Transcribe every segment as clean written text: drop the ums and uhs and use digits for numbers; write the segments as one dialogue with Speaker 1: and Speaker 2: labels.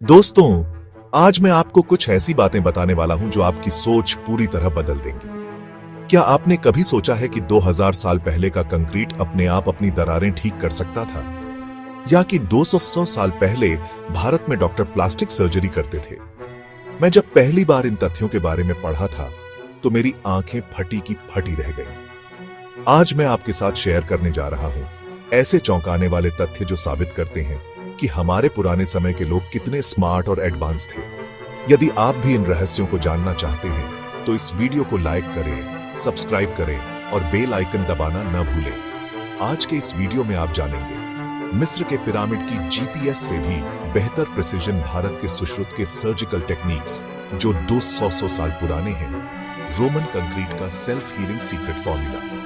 Speaker 1: दोस्तों, आज मैं आपको कुछ ऐसी बातें बताने वाला हूं जो आपकी सोच पूरी तरह बदल देंगी। क्या आपने कभी सोचा है कि 2000 साल पहले का कंक्रीट अपने आप अपनी दरारें ठीक कर सकता था? या कि 200 साल पहले भारत में डॉक्टर प्लास्टिक सर्जरी करते थे? मैं जब पहली बार इन तथ्यों के बारे में पढ़ा था तो मेरी आंखें फटी की फटी रह गईं। आज मैं आपके साथ शेयर करने जा रहा हूं ऐसे चौंकाने वाले तथ्य जो साबित करते हैं कि हमारे पुराने समय के लोग कितने स्मार्ट और एडवांस थे। यदि आप भी इन रहस्यों को जानना चाहते हैं तो इस वीडियो को लाइक करें, सब्सक्राइब करें और बेल आइकन दबाना न भूलें। आज के इस वीडियो में आप जानेंगे मिस्र के पिरामिड की जीपीएस से भी बेहतर प्रिसिजन भारत के सुश्रुत के सर्जिकल टेक्निक्स जो 200 साल पुराने हैं, रोमन कंक्रीट का सेल्फ हीलिंग सीक्रेट फॉर्मूला,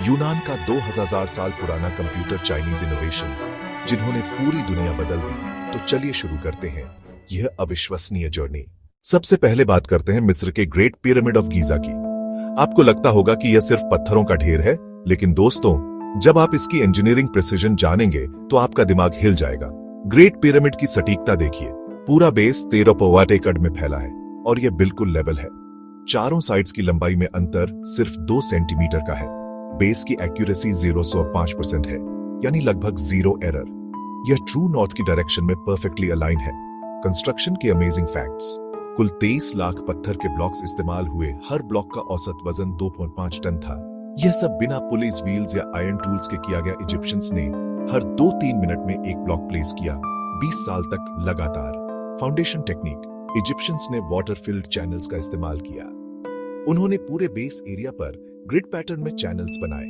Speaker 1: यूनान का 2000 साल पुराना कंप्यूटर, चाइनीज इनोवेशंस जिन्होंने पूरी दुनिया बदल दी। तो चलिए शुरू करते हैं यह अविश्वसनीय जर्नी। सबसे पहले बात करते हैं मिस्र के ग्रेट पिरामिड ऑफ गीजा की। आपको लगता होगा कि यह सिर्फ पत्थरों का ढेर है, लेकिन दोस्तों, जब आप इसकी इंजीनियरिंग प्रिसिजन जानेंगे तो आपका दिमाग हिल जाएगा। ग्रेट पिरामिड की सटीकता देखिए, पूरा बेस 13 एकड़ में फैला है और यह बिल्कुल लेवल है। चारों साइड्स की लंबाई में अंतर सिर्फ 2 सेंटीमीटर का है। बेस की एक्यूरेसी 0.5% है, यानी लगभग 0 एरर। यह ट्रू नॉर्थ की डायरेक्शन में परफेक्टली अलाइन है। कंस्ट्रक्शन के अमेजिंग फैक्ट्स। कुल 23 लाख पत्थर के ब्लॉक्स इस्तेमाल हुए। हर ब्लॉक का औसत वजन 2.5 टन था। यह सब बिना पुलिस व्हील्स या आयरन टूल्स के किया गया। इजिप्शियंस ने हर 2-3 मिनट में एक ब्लॉक प्लेस किया, 20 साल तक लगातार। Foundation technique. इजिप्शियंस ने वाटर फिल्ड चैनल्स का इस्तेमाल किया। उन्होंने पूरे बेस एरिया पर ग्रिड पैटर्न में चैनल्स बनाए,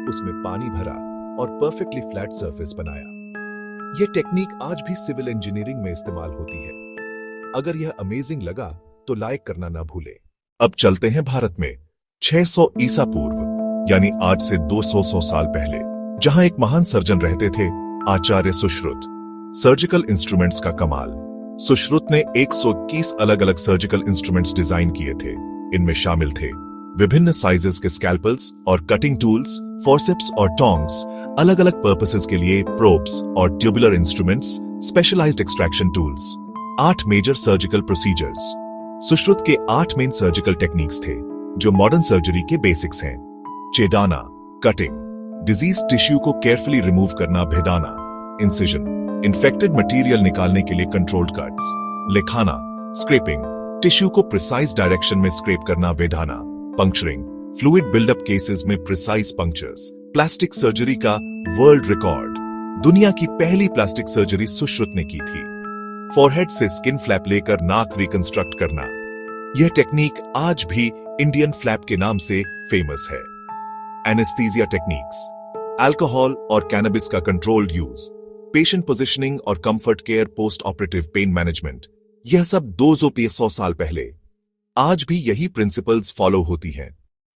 Speaker 1: उसमें पानी भरा और परफेक्टली फ्लैट सरफेस बनाया। यह टेक्निक आज भी सिविल इंजीनियरिंग में इस्तेमाल होती है। अगर यह अमेजिंग लगा तो लाइक करना ना भूलें। अब चलते हैं भारत में 600 ईसा पूर्व, यानी आज से 200 साल पहले, जहां एक महान सर्जन रहते थे, आचार्य सुश्रुत। सर्जिकल इंस्ट्रूमेंट्स का कमाल। सुश्रुत ने 121 अलग अलग सर्जिकल इंस्ट्रूमेंट्स डिजाइन किए थे। इनमें शामिल थे विभिन्न साइजेस के स्कैल्पल्स और कटिंग टूल्स, फोर्सेप्स और टोंग्स, अलग अलग पर्पसेस के लिए प्रोब्स और tubular instruments, specialised extraction tools. 8 major surgical procedures. Sushruta के 8 मेन सर्जिकल टेक्निक्स थे जो मॉडर्न सर्जरी के बेसिक्स हैं। चेदाना, कटिंग, डिजीज टिश्यू को केयरफुली रिमूव करना, भेदाना, इंसिजन, इन्फेक्टेड मटेरियल निकालने के लिए कंट्रोल्ड कट्स, लिखाना, स्क्रैपिंग, टिश्यू को प्रिसाइज डायरेक्शन में स्क्रैप करना, वेधाना, पंक्चरिंग, फ्लूइड बिल्डअप केसेस में प्रिसाइज पंक्चर्स। प्लास्टिक सर्जरी का वर्ल्ड रिकॉर्ड। दुनिया की पहली प्लास्टिक सर्जरी सुश्रुत ने की थी। फोरहेड से स्किन फ्लैप लेकर नाक रिकंस्ट्रक्ट करना। यह टेक्निक आज भी इंडियन फ्लैप के नाम से फेमस है। Anaesthesia techniques. अल्कोहल और कैनबिस का कंट्रोल्ड यूज, पेशेंट पोजिशनिंग और comfort care, post operative pain management, यह सब 200 साल पहले। आज भी यही प्रिंसिपल्स फॉलो होती हैं।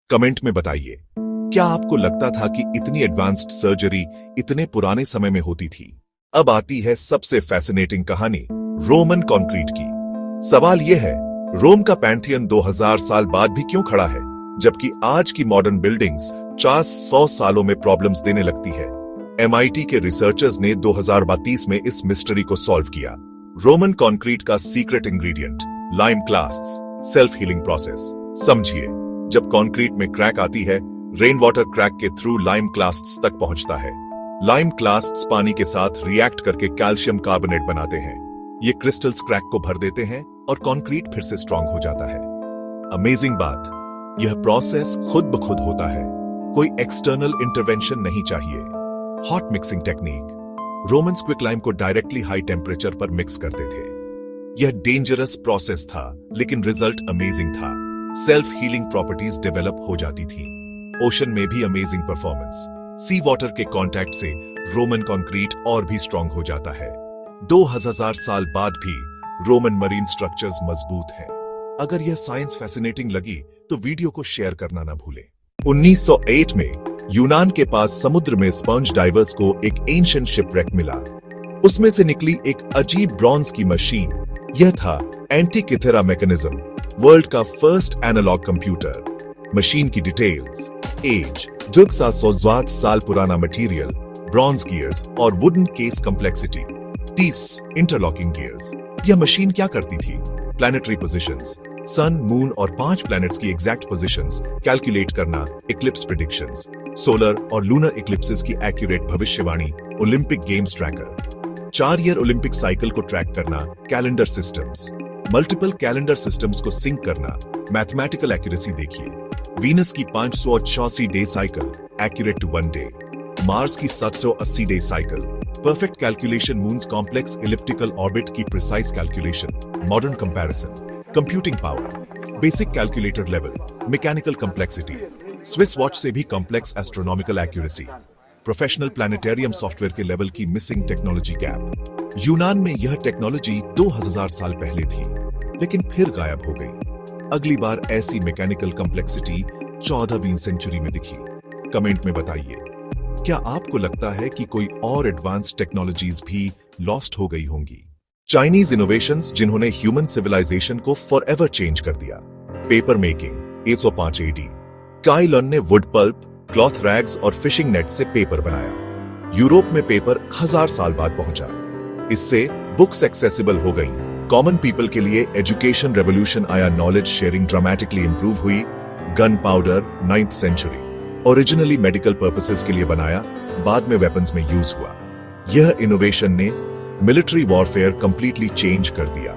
Speaker 1: कमेंट में बताइए, क्या आपको लगता था कि इतनी एडवांस्ड सर्जरी इतने पुराने समय में होती थी? अब आती है सबसे फैसिनेटिंग कहानी, रोमन कंक्रीट की। सवाल यह है, रोम का पैंथियन 2000 साल बाद भी क्यों खड़ा है, जबकि आज की मॉडर्न बिल्डिंग्स 400 सालों में प्रॉब्लम्स देने लगती है? MIT के रिसर्चर्स ने 2032 में इस मिस्ट्री को सॉल्व किया। रोमन कंक्रीट का secret ingredient, lime clasts, self healing process. समझिए, जब कंक्रीट में क्रैक आती है, रेन वाटर क्रैक के थ्रू लाइम क्लास्ट्स तक पहुंचता है। लाइम क्लास्ट्स पानी के साथ रिएक्ट करके कैल्शियम कार्बोनेट बनाते हैं। ये क्रिस्टल्स क्रैक को भर देते हैं और कंक्रीट फिर से स्ट्रांग हो जाता है। अमेजिंग बात, यह प्रोसेस खुद ब खुद होता है, कोई एक्सटर्नल इंटरवेंशन नहीं चाहिए। Hot mixing technique. Romans quicklime को डायरेक्टली हाई टेम्परेचर पर मिक्स करते थे। यह डेंजरस प्रोसेस था, लेकिन रिजल्ट अमेजिंग था। सेल्फ हीलिंग प्रॉपर्टीज डेवलप हो जाती थी। ओशन में भी अमेजिंग परफॉर्मेंस। सी वाटर के कांटेक्ट से रोमन कंक्रीट और भी स्ट्रांग हो जाता है। 2000 साल बाद भी रोमन मरीन स्ट्रक्चर्स मजबूत हैं। अगर यह साइंस फैसिनेटिंग लगी तो वीडियो को शेयर करना ना भूलें। 1908 में यूनान के पास समुद्र में स्पंज डाइवर्स को एक एंशिएंट शिपरेक मिला। उसमें से निकली एक अजीब ब्रॉन्ज की मशीन। यह था एंटीकिथेरा मैकेनिज्म, वर्ल्ड का फर्स्ट एनालॉग कंप्यूटर। मशीन की डिटेल्स, एज, 700 साल पुराना मटेरियल, ब्रॉन्ज गियर्स और wooden case complexity, 30 interlocking gears, यह मशीन क्या करती थी? प्लैनेटरी पोजीशंस, सन, मून और 5 प्लैनेट्स की एग्जैक्ट पोजीशंस कैलकुलेट करना, इक्लिप्स प्रेडिक्शंस, सोलर और लूनर इक्लिप्सेस की एक्यूरेट भविष्यवाणी, Olympic games tracker, 4 year Olympic cycle को ट्रैक करना, calendar systems, multiple calendar systems को सिंक करना, मैथमेटिकल एक्यूरेसी देखिए। वीनस की 586 day cycle accurate to 1 day, Mars की 780 day cycle, perfect calculation, moon's complex elliptical orbit की precise calculation, modern comparison, computing power, basic calculator level, mechanical complexity, Swiss watch से भी complex astronomical accuracy, professional planetarium software के level की missing technology gap. यूनान में यह technology 2000 साल पहले थी, लेकिन फिर गायब हो गई। अगली बार ऐसी मैकेनिकल कॉम्प्लेक्सिटी 14वीं सेंचुरी में दिखी। कमेंट में बताइए, क्या आपको लगता है कि कोई और एडवांस टेक्नोलॉजीज भी लॉस्ट हो गई होंगी? चाइनीज इनोवेशंस जिन्होंने ह्यूमन सिविलाइजेशन को फॉरएवर चेंज कर दिया। पेपर मेकिंग 105 AD, काई लन ने वुड पल्प, क्लॉथ रैग्स और फिशिंग नेट से पेपर बनाया। यूरोप में पेपर 1000 साल बाद पहुंचा। इससे बुक्स एक्सेसिबल हो गईं। कॉमन पीपल के लिए एजुकेशन रेवोल्यूशन आया, नॉलेज शेयरिंग ड्रामेटिकली इंप्रूव हुई। Gunpowder 9th century, originally medical purposes के लिए बनाया, बाद में वेपन्स में यूज हुआ। यह इनोवेशन ने मिलिट्री वॉरफेयर कंप्लीटली चेंज कर दिया।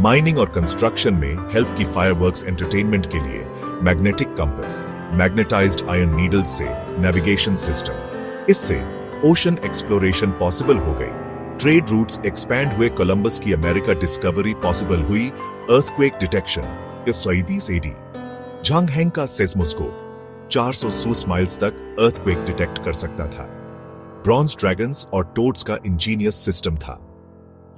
Speaker 1: माइनिंग और कंस्ट्रक्शन में हेल्प की, फायरवर्क्स एंटरटेनमेंट के लिए magnetic compass, magnetised iron needles से नेविगेशन सिस्टम। इससे ओशन एक्सप्लोरेशन पॉसिबल हो गई। ट्रेड रूट्स एक्सपैंड हुए, कोलंबस की अमेरिका डिस्कवरी पॉसिबल हुई। अर्थक्वेक डिटेक्शन 30 AD, झांग हेंग का सेस्मोस्कोप 400 माइल्स तक अर्थक्वेक डिटेक्ट कर सकता था। ब्रॉन्ज ड्रैगन्स और टोड्स का इंजीनियस सिस्टम था।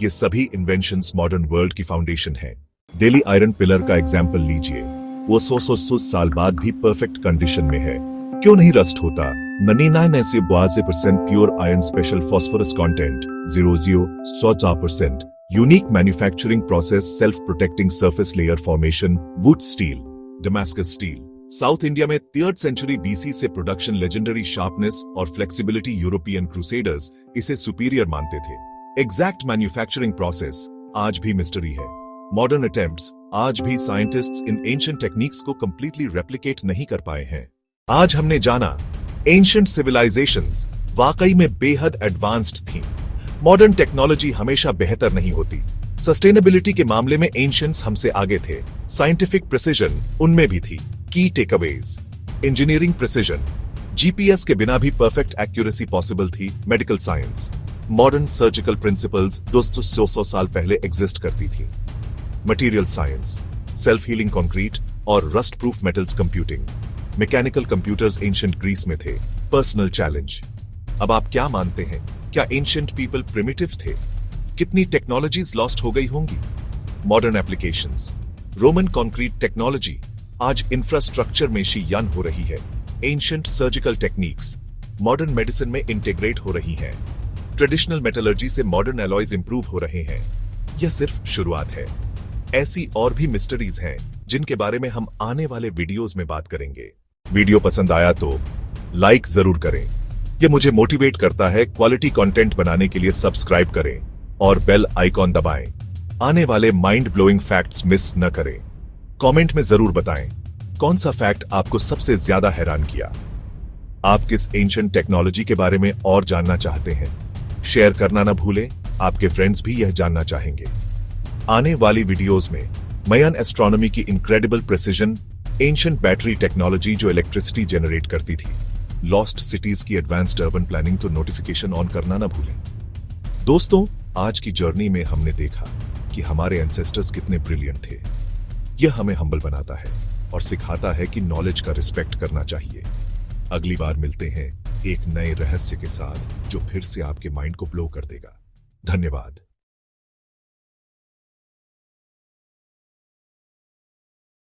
Speaker 1: ये सभी इन्वेंशंस मॉडर्न वर्ल्ड की फाउंडेशन है। डेली आयरन पिलर का एग्जाम्पल लीजिए, वो 100 साल बाद भी परफेक्ट कंडीशन में है। क्यों नहीं रस्ट होता? 99% pure iron, special phosphorus content 100% unique manufacturing process, self protecting surface layer formation, wootz steel, Damascus steel. South India में 3rd सेंचुरी BC से प्रोडक्शन, लेजेंडरी शार्पनेस और फ्लेक्सिबिलिटी। यूरोपियन क्रूसेडर्स इसे superior मानते थे। एग्जैक्ट मैन्युफैक्चरिंग प्रोसेस आज भी mystery है। Modern attempts आज भी साइंटिस्ट्स इन एंशिएंट टेक्निक्स को कंप्लीटली रेप्लिकेट नहीं कर पाए हैं। आज हमने जाना एंशिएंट सिविलाइजेशंस वाकई में बेहद एडवांस्ड थी। मॉडर्न टेक्नोलॉजी हमेशा बेहतर नहीं होती। सस्टेनेबिलिटी के मामले में एंशिएंट्स हमसे आगे थे। साइंटिफिक प्रिसिजन उनमें भी थी। की टेकअवेज, इंजीनियरिंग प्रिसिजन, GPS के बिना भी परफेक्ट एक्यूरेसी पॉसिबल थी। Medical science, modern surgical principles 200 साल पहले एग्जिस्ट करती थी। Material science, self healing concrete और rust proof metals. Computing, mechanical computers ancient Greece में थे। पर्सनल चैलेंज, अब आप क्या मानते हैं? क्या एंशिएंट पीपल प्रिमिटिव थे? कितनी टेक्नोलॉजीज लॉस्ट हो गई होंगी? Modern applications, Roman concrete technology आज इंफ्रास्ट्रक्चर में शीयान हो रही है। Ancient surgical techniques modern medicine में इंटीग्रेट हो रही हैं। ट्रेडिशनल मेटलर्जी से मॉडर्न एलॉयज इंप्रूव हो रहे हैं। यह सिर्फ शुरुआत है। ऐसी और भी मिस्टरीज हैं जिनके बारे में हम आने वाले वीडियोस में बात करेंगे। वीडियो पसंद आया तो लाइक जरूर करें। यह मुझे मोटिवेट करता है। क्वालिटी कंटेंट बनाने के लिए सब्सक्राइब करें और बेल आइकॉन दबाएं। आने वाले माइंड ब्लोइंग फैक्ट्स मिस न करें। कमेंट में जरूर बताएं कौन सा फैक्ट आपको सबसे ज्यादा हैरान किया। आप किस एंशिएंट टेक्नोलॉजी के बारे में और जानना चाहते हैं? शेयर करना ना भूलें, आपके फ्रेंड्स भी यह जानना चाहेंगे। आने वाली वीडियोस में मयान एस्ट्रोनॉमी की incredible precision, ancient battery technology जो इलेक्ट्रिसिटी जनरेट करती थी, लॉस्ट सिटीज की एडवांस्ड अर्बन प्लानिंग, तो नोटिफिकेशन ऑन करना ना भूलें। दोस्तों, आज की जर्नी में हमने देखा कि हमारे एंसेस्टर्स कितने ब्रिलियंट थे। यह हमें हम्बल बनाता है और सिखाता है कि नॉलेज का रिस्पेक्ट करना चाहिए। अगली बार मिलते हैं एक नए रहस्य के साथ जो फिर से आपके माइंड को ब्लो कर देगा। धन्यवाद।